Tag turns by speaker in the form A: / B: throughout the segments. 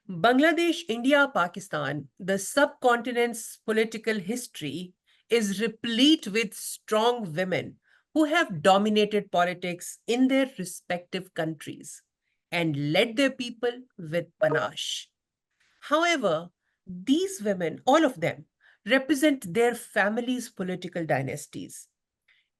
A: Bangladesh, India, Pakistan, the subcontinent's political history is replete with strong women who have dominated politics in their respective countries and led their people with panache. However, these women, all of them, represent their families' political dynasties.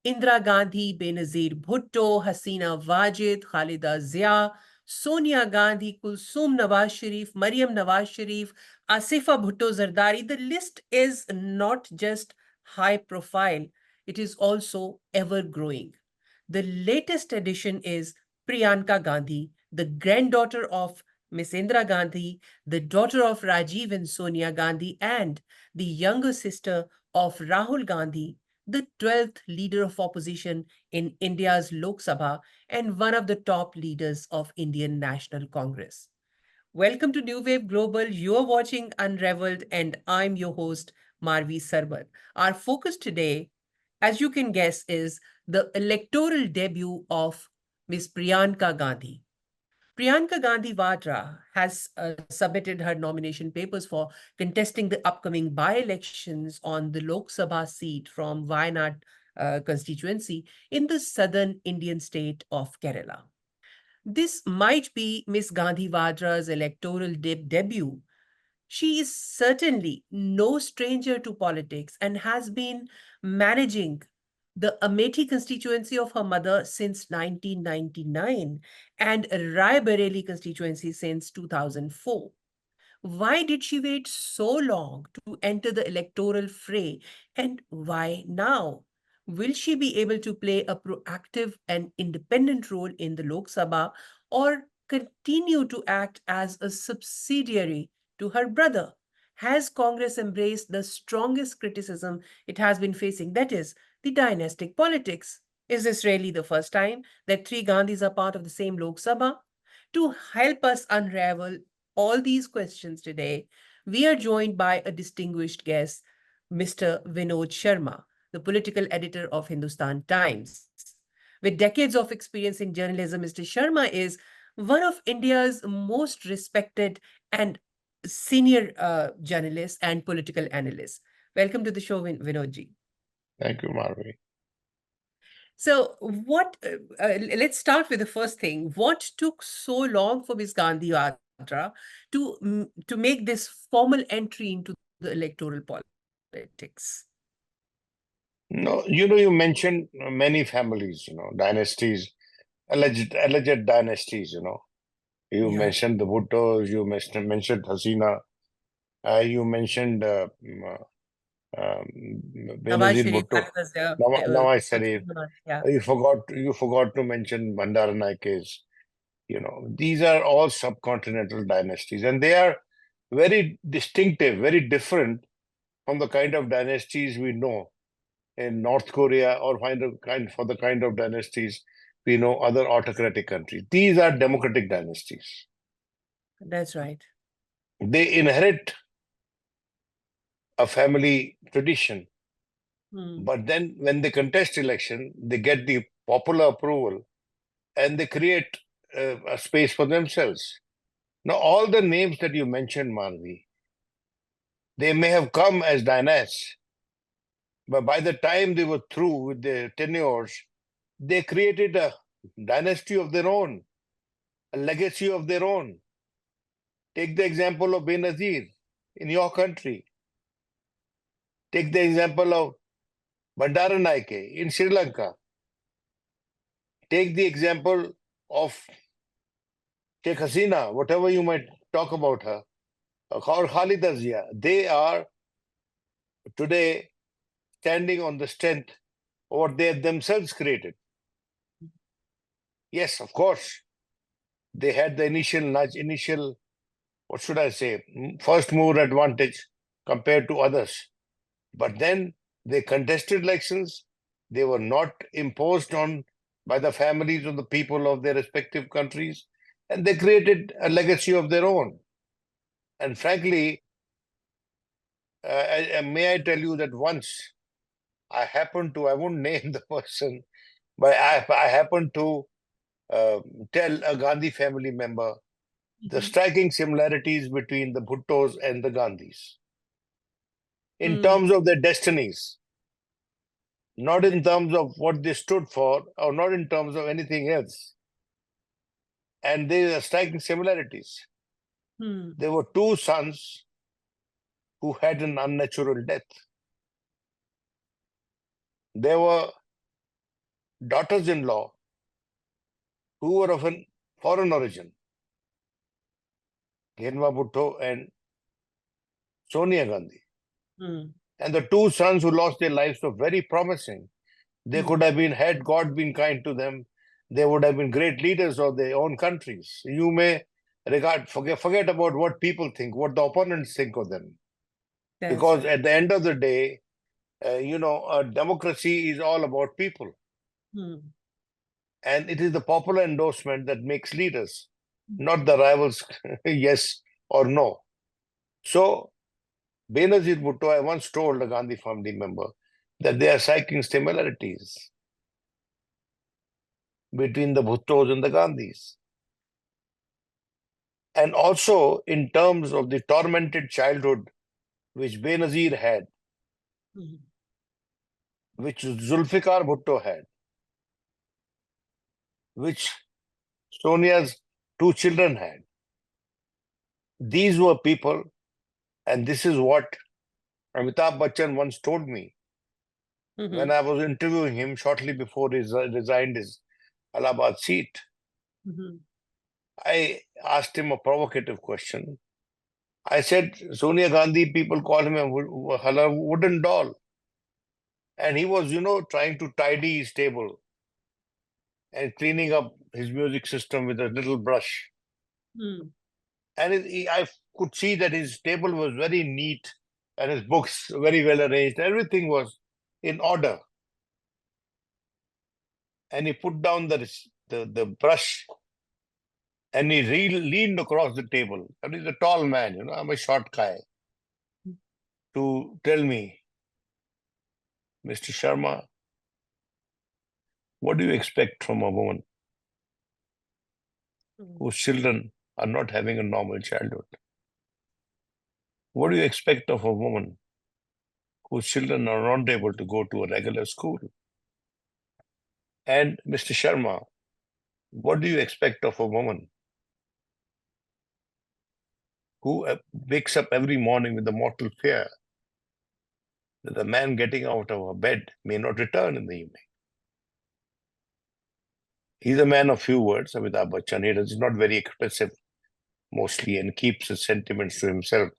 A: Indira Gandhi, Benazir Bhutto, Hasina Wajid, Khalida Zia, Sonia Gandhi, Kulsum Nawaz Sharif, Mariam Nawaz Sharif, Asifa Bhutto Zardari. The list is not just high profile, it is also ever growing. The latest addition is Priyanka Gandhi, the granddaughter of Miss Indira Gandhi, the daughter of Rajiv and Sonia Gandhi, and the younger sister of Rahul Gandhi, the 12th leader of opposition in India's Lok Sabha and one of the top leaders of Indian National Congress. Welcome to New Wave Global. You're watching Unraveled, and I'm your host, Marvi Sirmed. Our focus today, as you can guess, is the electoral debut of Ms. Priyanka Gandhi. Priyanka Gandhi Vadra has submitted her nomination papers for contesting the upcoming by-elections on the Lok Sabha seat from Wayanad constituency in the southern Indian state of Kerala. This might be Miss Gandhi Vadra's electoral debut. She is certainly no stranger to politics and has been managing the Amethi constituency of her mother since 1999 and Rai Bareli constituency since 2004. Why did she wait so long to enter the electoral fray, and why now? Will she be able to play a proactive and independent role in the Lok Sabha or continue to act as a subsidiary to her brother? Has Congress embraced the strongest criticism it has been facing, that is, the dynastic politics? Is this really the first time that three Gandhis are part of the same Lok Sabha? To help us unravel all these questions today, we are joined by a distinguished guest, Mr. Vinod Sharma, the political editor of Hindustan Times. With decades of experience in journalism, Mr. Sharma is one of India's most respected and senior journalists and political analysts. Welcome to the show, Vinodji.
B: Thank you, Marvi.
A: So, let's start with the first thing. What took so long for Ms. Gandhi Vadra to make this formal entry into the electoral politics?
B: No, you mentioned many families, dynasties, alleged dynasties, You
A: Yeah.
B: mentioned the Bhuttos, you mentioned Hasina, you mentioned
A: Nawaz
B: Benazir
A: Sharif,
B: Bhutto, Nawaz Sharif.
A: yeah.
B: You forgot to mention Bandaranaike's. These are all subcontinental dynasties, and they are very distinctive, very different from the kind of dynasties we know in North Korea or for the kind of dynasties we know other autocratic countries. These are democratic dynasties.
A: That's right.
B: They inherit a family tradition, but then when they contest election, they get the popular approval and they create a space for themselves. Now, all the names that you mentioned, Marvi, they may have come as dynasts, but by the time they were through with their tenures, they created a dynasty of their own, a legacy of their own. Take the example of Benazir in your country. Take the example of Bandaranaike in Sri Lanka. Take the example of Sheikh Hasina, whatever you might talk about her, or Khalida Zia. They are today standing on the strength of what they themselves created. Yes, of course, they had the initial, what should I say, first mover advantage compared to others. But then they contested elections. They were not imposed on by the families of the people of their respective countries, and they created a legacy of their own. And frankly, may I tell you that once I won't name the person, but I happened to tell a Gandhi family member the striking similarities between the Bhuttos and the Gandhis in terms of their destinies, not in terms of what they stood for or not in terms of anything else. And there are striking similarities. There were two sons who had an unnatural death. There were daughters-in-law who were of a foreign origin, Ghenwa Bhutto and Sonia Gandhi. And the two sons who lost their lives were very promising. They could have been, had God been kind to them, they would have been great leaders of their own countries. You may forget about what people think, what the opponents think of them. Because at the end of the day, democracy is all about people. And it is the popular endorsement that makes leaders, not the rivals, yes or no. So, Benazir Bhutto, I once told a Gandhi family member that there are striking similarities between the Bhuttos and the Gandhis. And also in terms of the tormented childhood which Benazir had, which Zulfikar Bhutto had, which Sonia's two children had. These were people, and this is what Amitabh Bachchan once told me when I was interviewing him shortly before he resigned his Allahabad seat. I asked him a provocative question. I said, Sonia Gandhi, people call him a wooden doll. And he was, trying to tidy his table and cleaning up his music system with a little brush. And I could see that his table was very neat and his books very well arranged. Everything was in order. And he put down the brush and he leaned across the table. And he's a tall man, I'm a short guy. To tell me, Mr. Sharma, what do you expect from a woman whose children are not having a normal childhood? What do you expect of a woman whose children are not able to go to a regular school? And Mr. Sharma, what do you expect of a woman who wakes up every morning with the mortal fear that the man getting out of her bed may not return in the evening? He's a man of few words, Amitabh Bachchan. He is not very expressive mostly and keeps his sentiments to himself.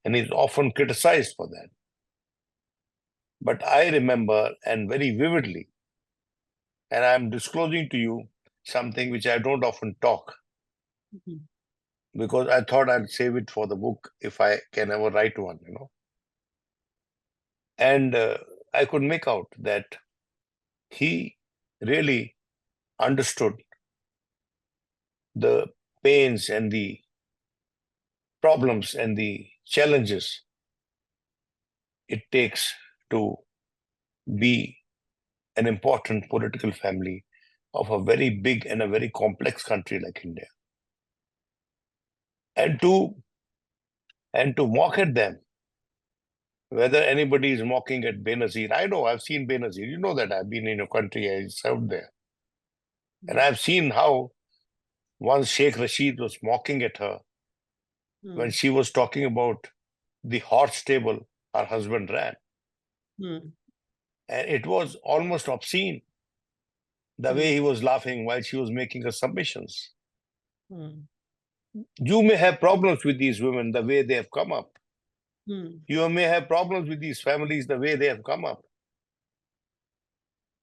B: And he's often criticized for that. But I remember, and very vividly, and I'm disclosing to you something which I don't often talk, because I thought I'd save it for the book if I can ever write one, And I could make out that he really understood the pains and the problems and the challenges it takes to be an important political family of a very big and a very complex country like India. And to mock at them, whether anybody is mocking at Benazir. I know, I've seen Benazir. You know that I've been in your country, I served there. And I've seen how once Sheikh Rashid was mocking at her when she was talking about the horse stable her husband ran. And it was almost obscene, the way he was laughing while she was making her submissions. You may have problems with these women the way they have come up. You may have problems with these families the way they have come up.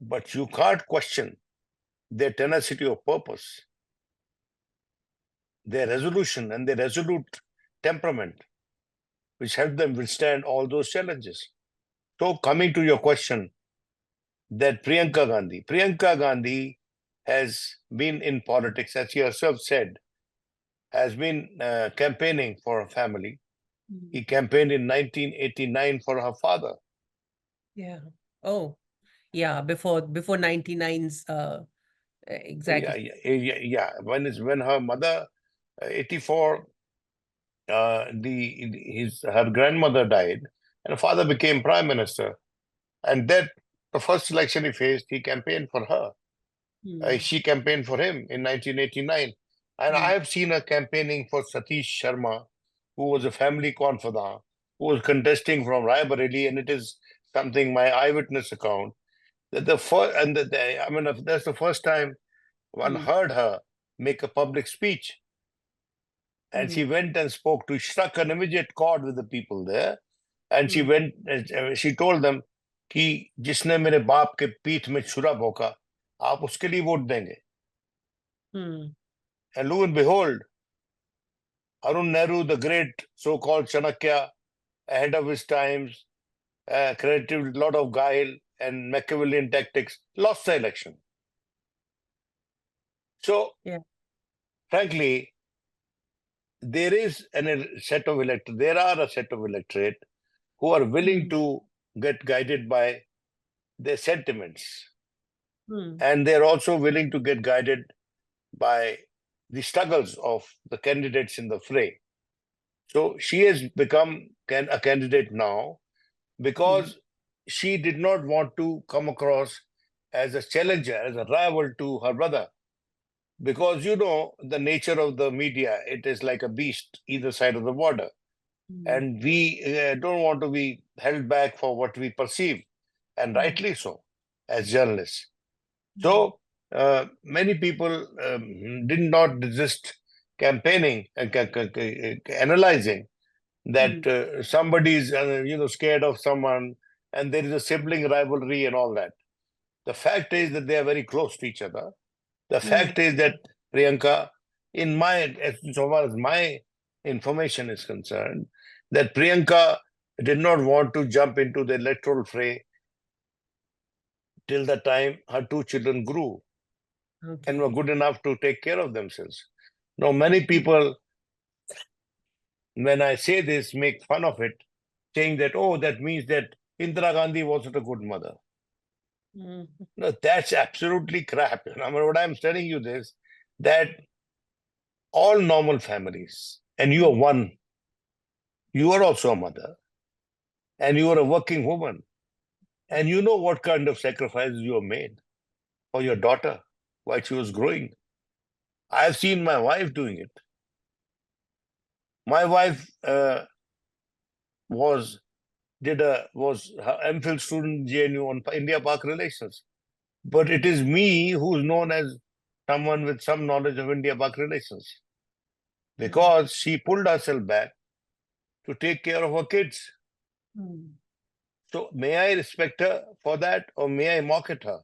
B: But you can't question their tenacity of purpose, their resolution and their resolute temperament, which helped them withstand all those challenges. So coming to your question, that Priyanka Gandhi has been in politics, as she herself said, has been campaigning for her family. He campaigned in 1989 for her father.
A: Yeah. Oh, yeah. Before 99's exactly.
B: Yeah. When her mother 84, her grandmother died, and her father became prime minister. And that the first election he faced, he campaigned for her. She campaigned for him in 1989. And I have seen her campaigning for Satish Sharma, who was a family confidant, who was contesting from Raebareli, and it is something my eyewitness account that the first and I mean that's the first time one heard her make a public speech. And she went and spoke to, struck an immediate chord with the people there. And she went, she told them कि जिसने मेरे बाप के पीठ में छुरा भोंका, आप उसके लिए वोट देंगे. And lo and behold, Arun Nehru, the great so-called Chanakya, ahead of his times, credited a lot of guile and Machiavellian tactics, lost the election. So, frankly, there is a set of electorate. There are a set of electorate who are willing to get guided by their sentiments, and they're also willing to get guided by the struggles of the candidates in the fray. So she has become a candidate now because she did not want to come across as a challenger, as a rival to her brother. Because you know the nature of the media, it is like a beast either side of the border. And we don't want to be held back for what we perceive, and rightly so, as journalists. So many people did not resist campaigning and analyzing that somebody is scared of someone, and there is a sibling rivalry and all that. The fact is that they are very close to each other. The fact is that Priyanka, as far as my information is concerned, that Priyanka did not want to jump into the electoral fray till the time her two children grew and were good enough to take care of themselves. Now, many people, when I say this, make fun of it, saying that, oh, that means that Indira Gandhi wasn't a good mother. No, that's absolutely crap. I mean, what I'm telling you this, that all normal families, and you are one, you are also a mother, and you are a working woman, and you know what kind of sacrifices you have made for your daughter while she was growing. I've seen my wife doing it. My wife was her MPhil student in JNU on India-Pak relations. But it is me who's known as someone with some knowledge of India-Pak relations, because she pulled herself back to take care of her kids. So may I respect her for that, or may I mock at her?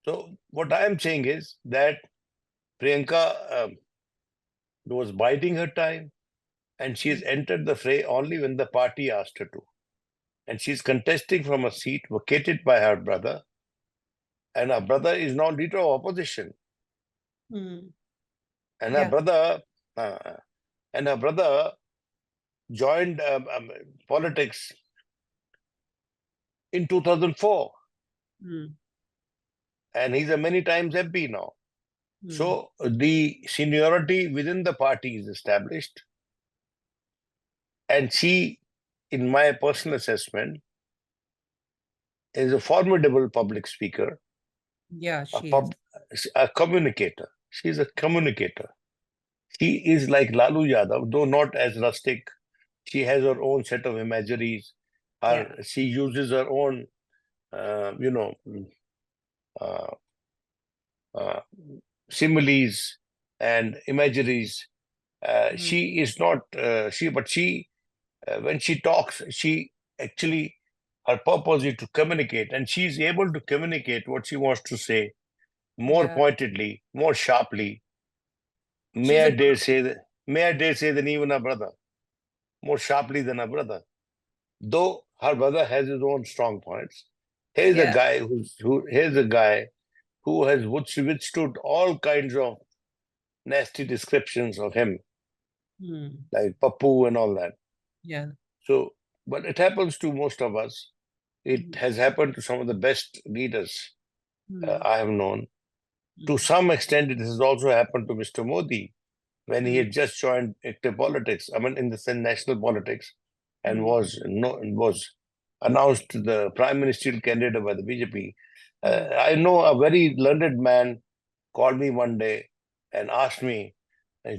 B: So what I am saying is that Priyanka was biding her time, and she has entered the fray only when the party asked her to. And she's contesting from a seat vacated by her brother, and her brother is now leader of opposition. And her brother joined politics in 2004. And he's a many times MP now. So the seniority within the party is established. And she, in my personal assessment, is a formidable public speaker.
A: Yeah, she is.
B: A communicator. She's a communicator. She is like Lalu Yadav, though not as rustic. She has her own set of imageries. She uses her own, similes and imageries. She is not, when she talks, she actually, her purpose is to communicate, and she is able to communicate what she wants to say more pointedly, more sharply. May I dare say than even her brother, more sharply than her brother. Though her brother has his own strong points. Here's a guy who has withstood all kinds of nasty descriptions of him, like Pappu and all that. So, but it happens to most of us. It has happened to some of the best leaders I have known. To some extent, this has also happened to Mr. Modi when he
A: Mm.
B: had just joined active politics, I mean, in the national politics, and was announced the prime ministerial candidate by the BJP. I know a very learned man called me one day and asked me,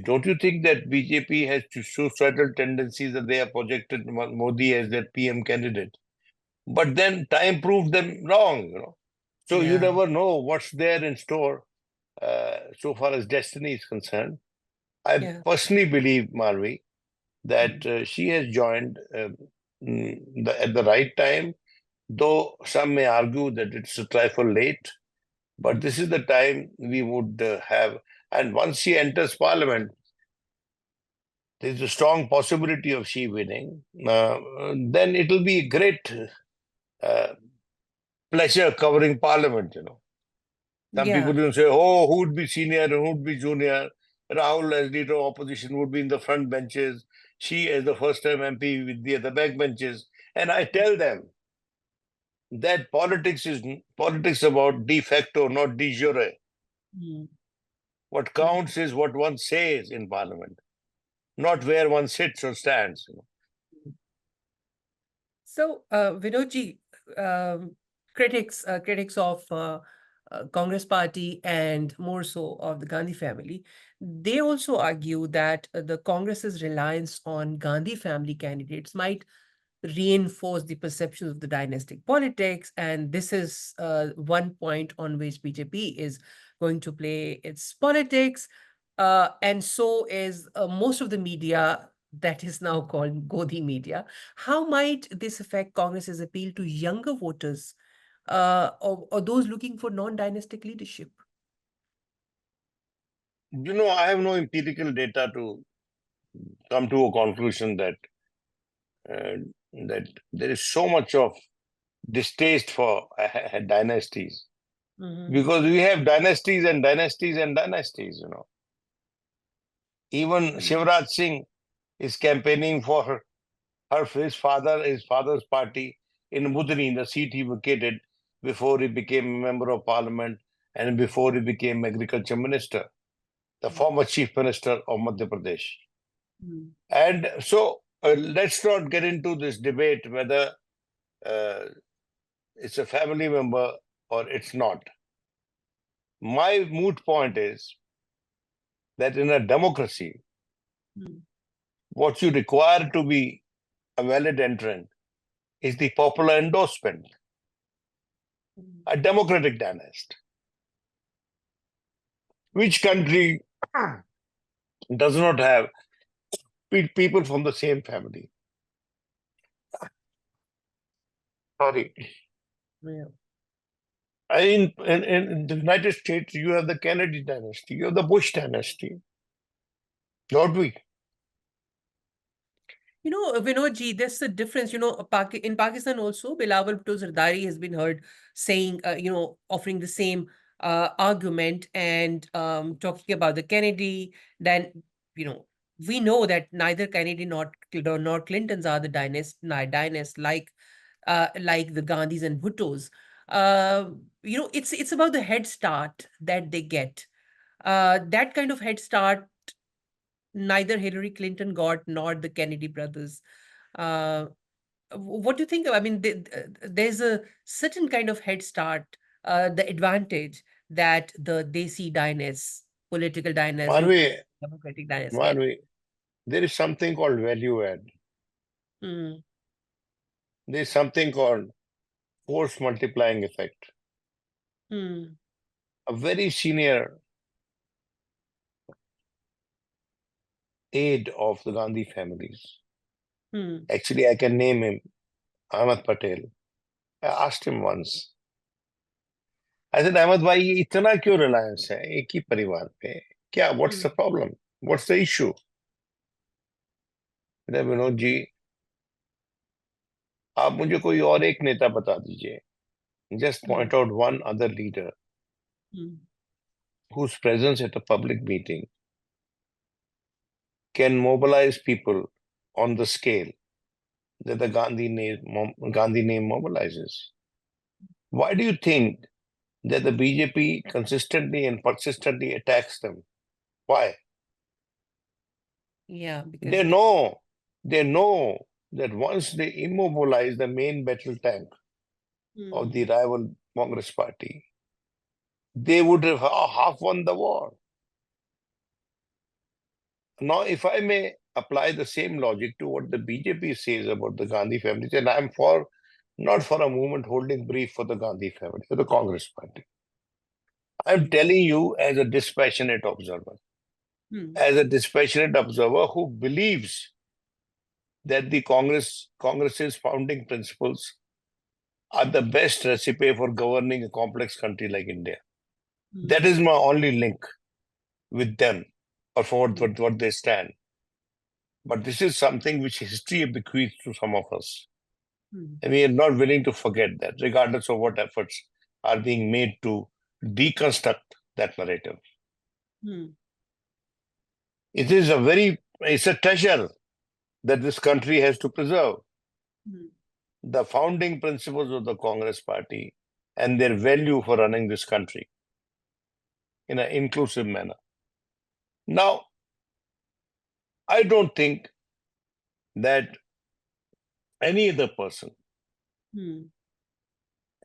B: don't you think that BJP has suicidal tendencies that they have projected Modi as their PM candidate? But then time proved them wrong, you know. So you
A: Yeah.
B: never know what's there in store so far as destiny is concerned. I
A: Yeah.
B: personally believe, Marvi, that she has joined at the right time, though some may argue that it's a trifle late. But this is the time we would have. And once she enters parliament, there's a strong possibility of she winning. Then it will be a great uh, pleasure covering parliament, you know. Some people
A: Yeah.
B: will say, oh, who would be senior and who would be junior? Rahul, as leader of opposition, would be in the front benches. She, as the first time MP, with the back benches. And I tell them that politics is politics about de facto, not de jure.
A: Mm.
B: What
A: Yeah.
B: counts is what one says in parliament, not where one sits or stands. You know.
A: So, Vinodji, critics of Congress party and more so of the Gandhi family, they also argue that the Congress's reliance on Gandhi family candidates might reinforce the perceptions of the dynastic politics. And this is one point on which BJP is going to play its politics. And so is most of the media that is now called Godi media. How might this affect Congress's appeal to younger voters or those looking for non-dynastic leadership?
B: You know, I have no empirical data to come to a conclusion uh, that there is so much of distaste for dynasties
A: Mhm.
B: because we have dynasties and dynasties and dynasties. You know, even
A: Mhm.
B: Shivraj Singh is campaigning for his father's party in Budni, the seat he vacated before he became a member of parliament and before he became agriculture minister, the former chief minister of Madhya Pradesh.
A: Mhm.
B: And so let's not get into this debate whether uh, it's a family member or it's not. My moot point is that in a democracy,
A: Mhm.
B: what you require to be a valid entrant is the popular endorsement,
A: Mhm.
B: a democratic dynasty. Which country does not have people from the same family? Sorry.
A: Yeah.
B: In the United States, you have the Kennedy dynasty, you have the Bush dynasty, don't we?
A: Vinodji, there's a difference. In Pakistan also, Bilawal Bhutto Zardari has been heard saying, offering the same argument and talking about the Kennedy. Then, you know, we know that neither Kennedy nor Clintons are the dynast like the Gandhis and Bhuttos. It's about the head start that they get. That kind of head start neither Hillary Clinton got nor the Kennedy brothers. Uh, what do you think? I mean, there's a certain kind of head start, the advantage that the Desi dynasts, political dynasts,
B: Marvi,
A: ruling democratic dynasts get.
B: Marvi, there is something called value add.
A: Hmm.
B: There is something called force multiplying effect.
A: Hmm.
B: A very senior aide of the Gandhi families.
A: Hmm.
B: Actually, I can name him, Ahmad Patel. I asked him once. I said, Ahmad bhai, ये इतना क्यों reliance है एक ही परिवार पे? क्या? What's
A: Hmm.
B: the problem? What's the issue? Vinod ji, आप मुझे कोई और एक नेता बता दीजिए. Just
A: Hmm.
B: point out one other leader
A: Hmm.
B: whose presence at a public meeting can mobilize people on the scale that the Gandhi name mobilizes. Why do you think that the BJP consistently and persistently attacks them. Why?
A: Yeah, because
B: They know that once they immobilize the main battle tank of the rival Congress party, they would have half won the war. Now, if I may apply the same logic to what the BJP says about the Gandhi family, then I'm not for a moment holding brief for the Gandhi family, for the Congress party. I'm telling you as a dispassionate observer, who believes that the Congress's founding principles are the best recipe for governing a complex country like India. That is my only link with them or for what they stand. But this is something which history bequeaths to some of us. And we are not willing to forget that, regardless of what efforts are being made to deconstruct that narrative. It's a treasure that this country has to preserve. The founding principles of the Congress party and their value for running this country in an inclusive manner. Now, I don't think that any other person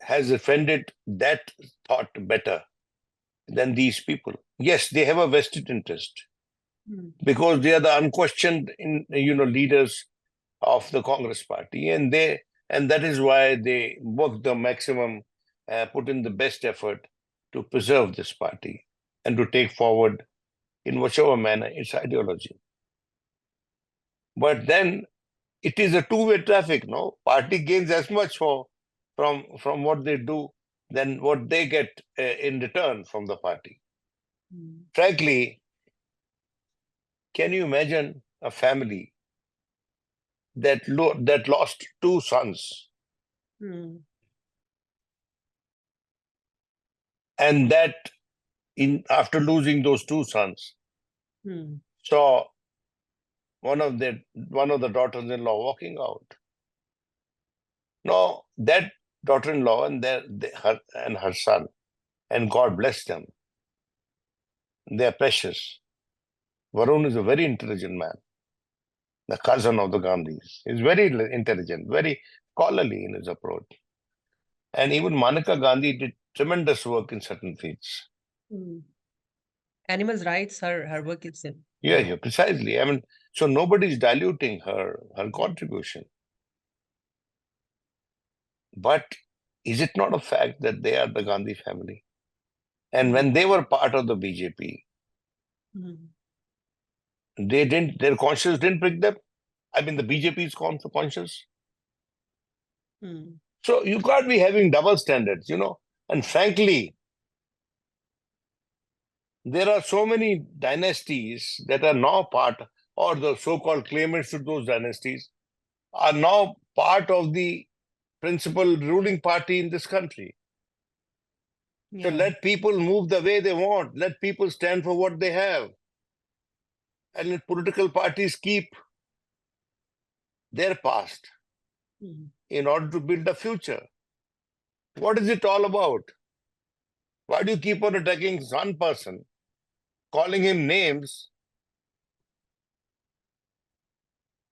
B: has defended that thought better than these people. Yes, they have a vested interest because they are the unquestioned leaders of the Congress party, and that is why they work the maximum, put in the best effort to preserve this party and to take forward in whichever manner its ideology. But then it is a two-way traffic, no? Party gains as much from what they do than what they get in return from the party. Frankly, can you imagine a family that lost two sons, and that after losing those two sons, saw one of the daughters-in-law walking out? No, that daughter-in-law and her son, and God bless them, they are precious. Varun is a very intelligent man, the cousin of the Gandhis. He's very intelligent, very scholarly in his approach. And even Maneka Gandhi did tremendous work in certain fields.
A: Animals' rights, her work is
B: Yeah, precisely. I mean, so nobody's diluting her contribution. But is it not a fact that they are the Gandhi family? And when they were part of the BJP, their conscience didn't prick them. I mean, the BJP's conscience. So you can't be having double standards, And frankly, there are so many dynasties that are now part, or the so-called claimants to those dynasties, are now part of the principal ruling party in this country. So let people move the way they want. Let people stand for what they have. And let political parties keep their past in order to build a future. What is it all about? Why do you keep on attacking one person, calling him names?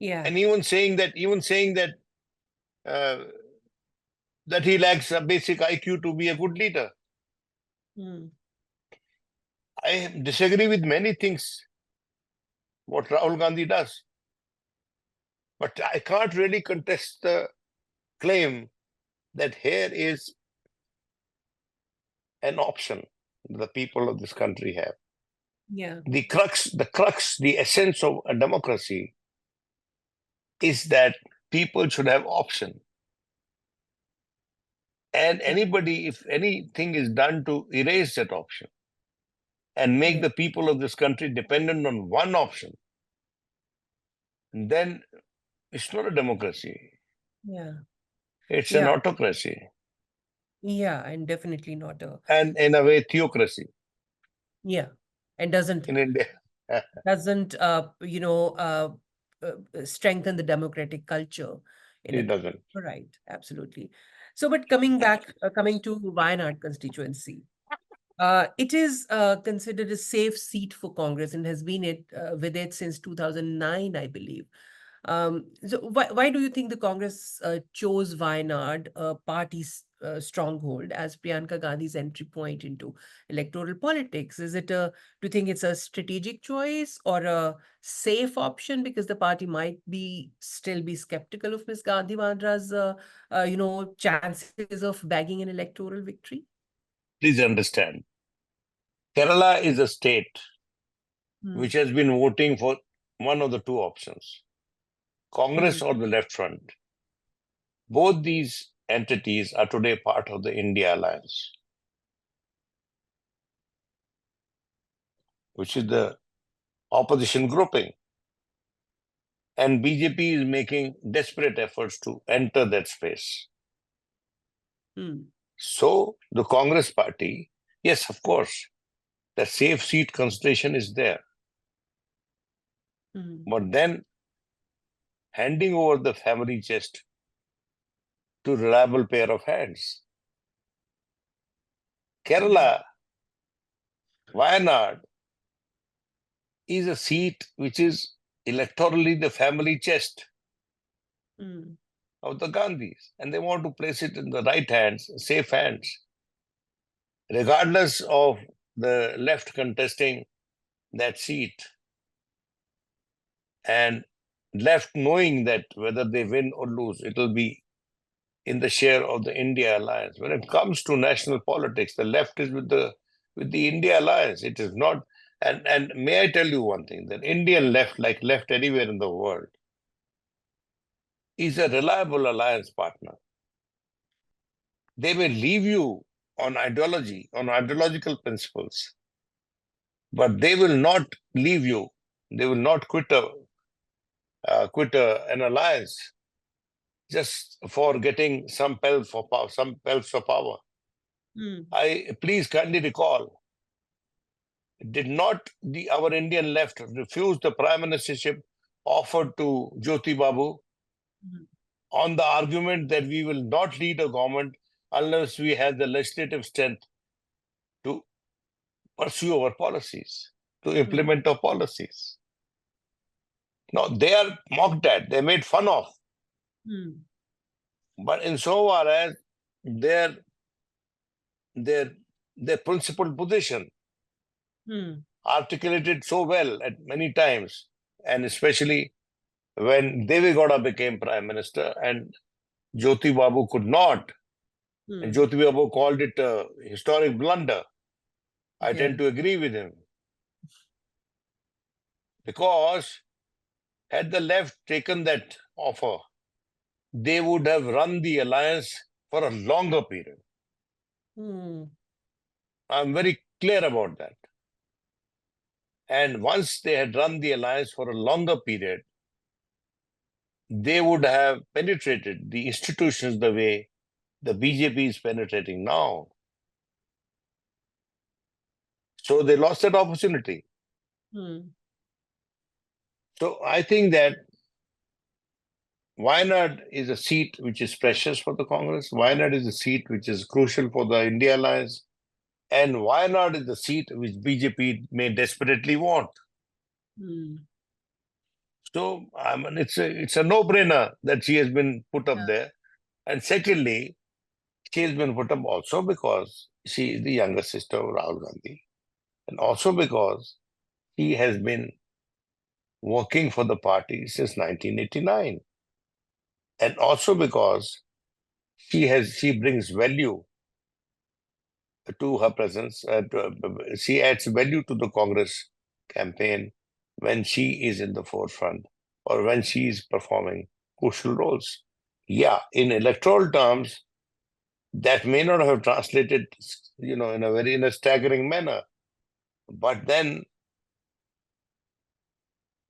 B: And even saying that that he lacks a basic IQ to be a good leader. I disagree with many things what Rahul Gandhi does. But I can't really contest the claim that here is an option the people of this country have. The crux, the essence of a democracy is that people should have option. And anybody, if anything is done to erase that option and make the people of this country dependent on one option, then it's not a democracy. It's an autocracy.
A: And definitely not
B: and in a way, theocracy.
A: And doesn't
B: in India
A: doesn't strengthen the democratic culture.
B: It doesn't.
A: Right, absolutely. So, but coming to Wayanad constituency, it is considered a safe seat for Congress and has been with it since 2009, I believe. So why do you think the Congress chose Wayanad, a party's stronghold, as Priyanka Gandhi's entry point into electoral politics? Do you think it's a strategic choice or a safe option because the party might still be skeptical of Ms. Gandhi Vadra's, chances of bagging an electoral victory?
B: Please understand, Kerala is a state which
A: Hmm.
B: has been voting for one of the two options,
A: Hmm.
B: Congress or the Left Front. Both these entities are today part of the India Alliance, which is the opposition grouping. And BJP is making desperate efforts to enter that space.
A: Hmm.
B: So the Congress party, yes, of course, the safe seat consideration is there.
A: Hmm.
B: But then handing over the family chest to a reliable pair of hands.
A: Hmm.
B: Kerala, Wayanad is a seat which is electorally the family chest
A: Hmm.
B: of the Gandhis, and they want to place it in the right hands, safe hands, regardless of the left contesting that seat and left knowing that whether they win or lose, it will be in the share of the India alliance. When it comes to national politics, the left is with the India alliance. It is not. And may I tell you one thing, that Indian left, like left anywhere in the world, is a reliable alliance partner. They may leave you on ideology, on ideological principles, but they will not leave you. They will not quit an alliance just for getting some pelf for power, some pelf for power.
A: Hmm.
B: I please kindly recall, did not our Indian left refuse the prime ministership offered to Jyoti Babu
A: Hmm.
B: on the argument that we will not lead a government unless we have the legislative strength to pursue our policies, to
A: Hmm.
B: implement our policies? Now, they are mocked at, they're made fun of,
A: Hmm.
B: but in so far as their, their, their principled position
A: Hmm.
B: articulated so well at many times, and especially when Devi Gowda became prime minister and Jyoti Babu could not, and
A: Hmm.
B: Jyoti Babu called it a historic blunder. I
A: Yeah.
B: tend to agree with him, because had the left taken that offer, they would have run the alliance for a longer period.
A: Hmm.
B: I'm very clear about that. And once they had run the alliance for a longer period, they would have penetrated the institutions the way the BJP is penetrating now. So they lost that opportunity.
A: Hmm.
B: So I think that Wayanad is a seat which is precious for the Congress. Wayanad is a seat which is crucial for the India Alliance. And Wayanad is the seat which BJP may desperately want.
A: Hmm.
B: So I mean, it's a no-brainer that she has been put up
A: Yeah.
B: there. And secondly, she has been put up also because she is the younger sister of Rahul Gandhi, and also because he has been working for the party since 1989, and also because she brings value to her presence. She adds value to the Congress campaign when she is in the forefront or when she is performing crucial roles. Yeah, in electoral terms, that may not have translated, in a staggering manner. But then,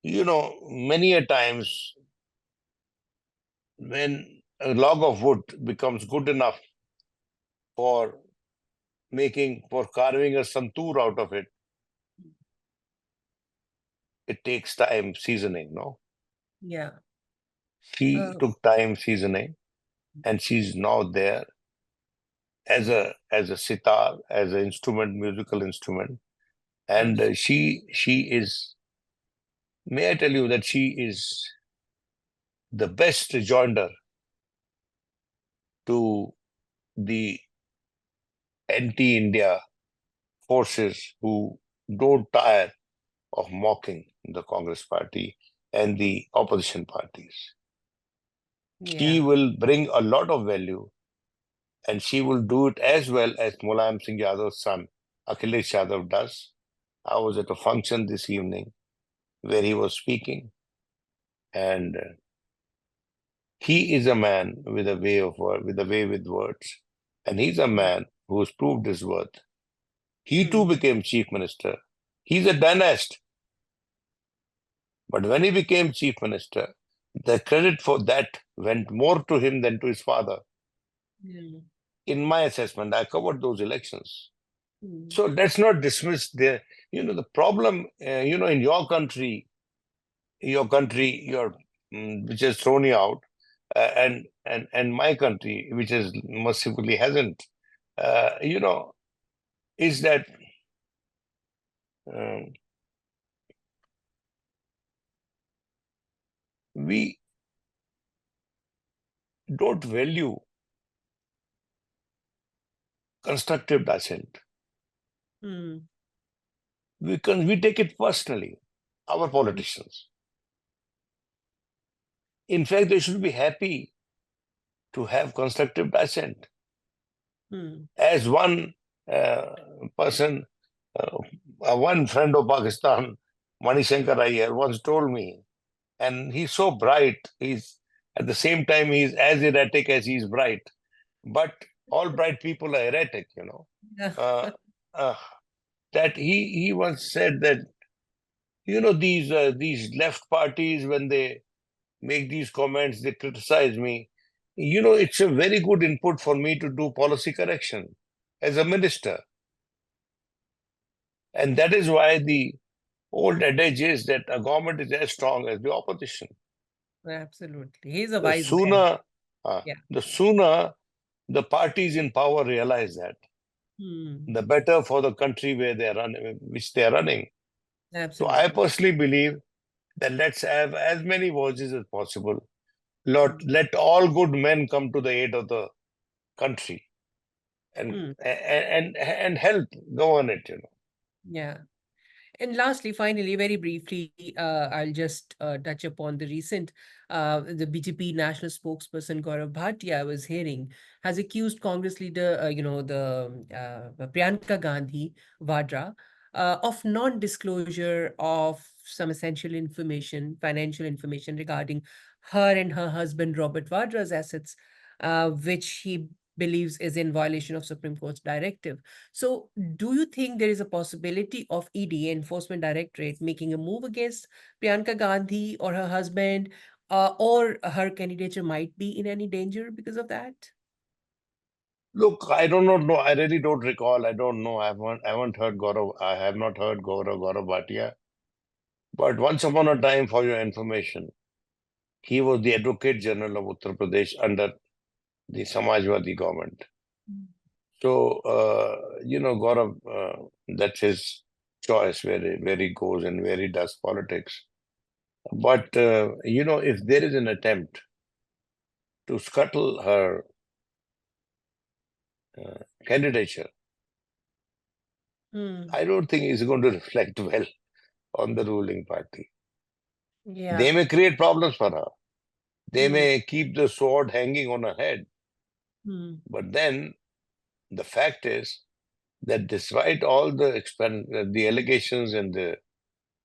B: many a times when a log of wood becomes good enough for for carving a santoor out of it, it takes time seasoning, no?
A: Yeah.
B: She
A: Uh,
B: took time seasoning, and she's now there. as a sitar, as an instrument, musical instrument, and she is. May I tell you that she is the best rejoinder to the anti-India forces who don't tire of mocking the Congress party and the opposition parties. She
A: Yeah.
B: will bring a lot of value, and she will do it as well as Mulayam Singh Yadav's son, Akhilesh Yadav, does. I was at a function this evening where he was speaking, and he is a man with a way of with a way with words, and he's a man who has proved his worth. He too became chief minister. He's a dynast. But when he became chief minister, the credit for that went more to him than to his father. In my assessment, I covered those elections. So let's not dismiss the problem, in your country, which has thrown you out, and my country, which is mercifully hasn't, is that um, we don't value constructive dissent. We take it personally, our politicians. In fact, they should be happy to have constructive dissent. As one person, one friend of Pakistan, Manishankar Iyer, once told me, and he's so bright, he's at the same time he's as erratic as he's bright. But all bright people are erratic,
A: Yeah.
B: That he once said that, these left parties, when they make these comments, they criticize me. It's a very good input for me to do policy correction as a minister. And that is why the old adage is that a government is as strong as the opposition.
A: Absolutely. He's a
B: The
A: wise man.
B: sooner,
A: Yeah.
B: the sooner the parties in power realize that, the better for the country where they are running, which they are running. So I
A: Absolutely.
B: personally believe that let's have as many voices as possible. Let all good men come to the aid of the country and help govern it.
A: Yeah. And lastly, finally, very briefly, I'll just touch upon the recent, the BJP national spokesperson Gaurav Bhatia, I was hearing, has accused Congress leader, the Priyanka Gandhi Vadra, of non-disclosure of some essential information, financial information regarding her and her husband Robert Vadra's assets, which he believes is in violation of Supreme Court's directive. So, do you think there is a possibility of ED, Enforcement Directorate, making a move against Priyanka Gandhi or her husband, or her candidature might be in any danger because of that?
B: Look, I don't know. I really don't recall. I don't know. I haven't heard Gaurav. I have not heard Gaurav Bhatia. But once upon a time, for your information, he was the Advocate General of Uttar Pradesh under the Samajwadi government. So, Gaurav, that's his choice where he goes and where he does politics. But, if there is an attempt to scuttle her candidature, I don't think it's going to reflect well on the ruling party. They
A: Yeah.
B: may create problems for her. They
A: Hmm.
B: may keep the sword hanging on her head.
A: Hmm.
B: But then the fact is that despite all the allegations and the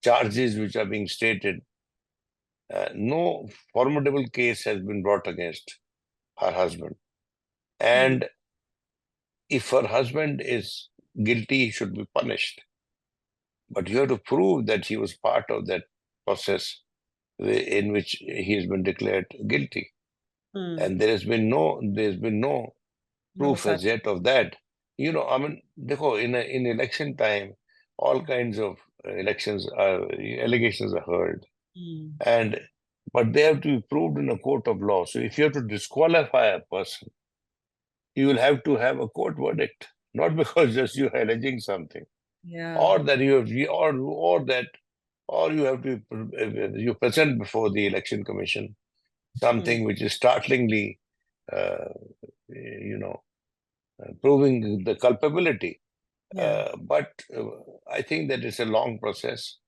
B: charges which are being stated, no formidable case has been brought against her husband.
A: Hmm.
B: And if her husband is guilty, he should be punished. But you have to prove that he was part of that process in which he has been declared guilty.
A: Hmm.
B: And there's been no
A: No
B: proof as
A: such.
B: yet of that. I mean, देखो, in election time, all kinds of allegations are heard,
A: Hmm.
B: and but they have to be proved in a court of law. So if you have to disqualify a person, you will have to have a court verdict, not because just you are alleging something,
A: Yeah.
B: or that you have, or you have to you present before the election commission something which is startlingly, uh, you know, proving the culpability.
A: Yeah.
B: But I think that it's a long process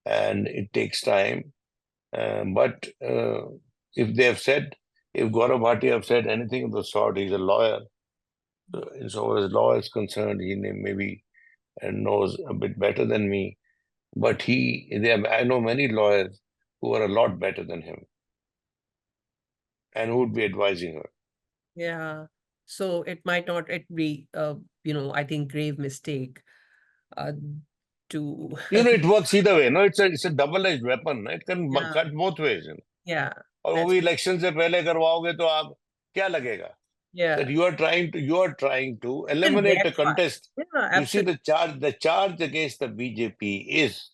B: and it takes time. But if they have said, if Gaurav Bhatia have said anything of the sort, he's a lawyer. So insofar as law is concerned, he maybe knows a bit better than me. But I know many lawyers who are a lot better than him and who would be advising her.
A: Yeah. So it might not it be I think grave mistake uh to
B: It works either way. No, it's a double-edged weapon. No? It can
A: yeah,
B: cut both ways.
A: yeah,
B: और वो
A: that's
B: भी election से पहले करवाओगे तो आप क्या लगेगा?
A: yeah.
B: That you are trying to
A: Can
B: eliminate a
A: backfire.
B: contest.
A: Yeah,
B: You see,
A: absolutely.
B: the charge against the BJP is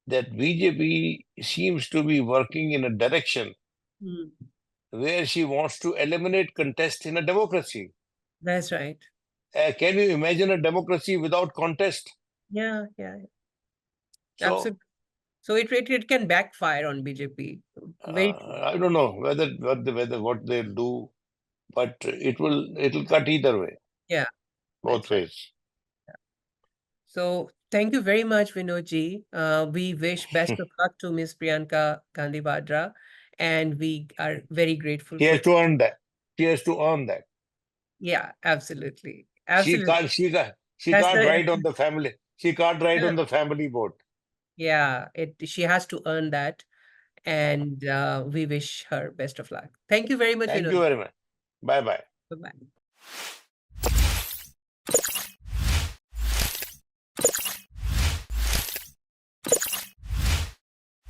B: that BJP seems to be working in a direction
A: Hmm.
B: where she wants to eliminate contest in a democracy.
A: That's right.
B: Can you imagine a democracy without contest?
A: Yeah, yeah,
B: So
A: absolutely. So it can backfire on BJP. Very true.
B: I don't know whether what they'll do, but it'll cut either way,
A: Yeah,
B: both
A: that's right.
B: ways.
A: So thank you very much, Vinodji. We wish best of luck to Miss Priyanka Gandhi Vadra, and we are very grateful
B: She
A: for.
B: has to earn that. She has to earn that.
A: Yeah, absolutely,
B: She
A: absolutely.
B: can't. She
A: That's
B: can't
A: the
B: ride on the family. She can't ride
A: yeah,
B: on the family boat.
A: yeah. She has to earn that, and we wish her best of luck. Thank you very much,
B: Thank you
A: Vinod.
B: very much. Bye bye.
A: Bye bye.